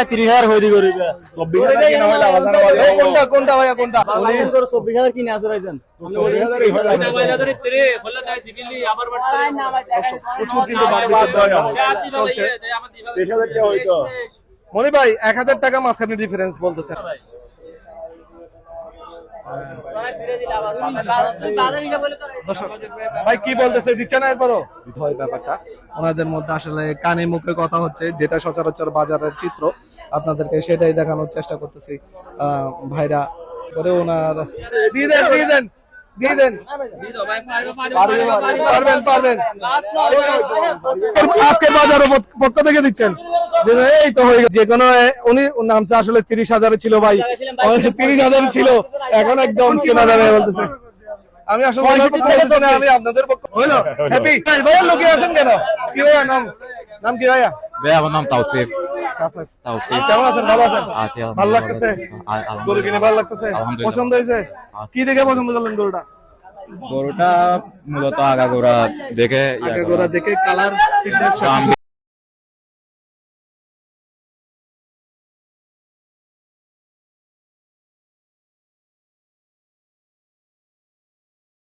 30,000 হইদি করিবে 24,000 কিনা হয় আবার জানা বলে কোনটা কোনটা ভাইয়া কোনটা উনি 24,000 কিনে আছে ভাইজান 24,000 ই হয় না প্রচুর কিন্তু বাকি চলছে 23,000 টাকা হইতো মনি ভাই 1000 টাকা মাঝখানে ডিফারেন্স বলতেছেন ভাই কি বলতেছে দিচ্ছে না এরপরও হয় ব্যাপারটা ওনাদের মধ্যে আসলে কানে মুখে কথা হচ্ছে যেটা সচরাচর বাজারের চিত্র আপনাদেরকে সেটাই দেখানোর চেষ্টা করতেছি ভাইরা করে ওনার দিয়ে দেন পারবেন আজকে বাজার পক্ষ থেকে দিচ্ছেন এই তো হয়ে গেছে যে কোনো উনি নামছে আসলে 30,000 ছিল ভাই 30,000 ছিল এখন একদম কেনা যাবে বলতেছে আমি আসলে আমি আপনাদের পক্ষ হইলো হ্যাপি ভাইয়া লোকে আছেন কেন কি ভাইয়া নাম কি ভাইয়া আমার নাম তাওসিফ। কেমন আছেন ভালো আছেন ভালো লাগতেছে গরু কিনে ভালো লাগতেছে পছন্দ হয়েছে কি দেখে পছন্দ করলেন গরুটা মূলত আগাগোড়া দেখে কালার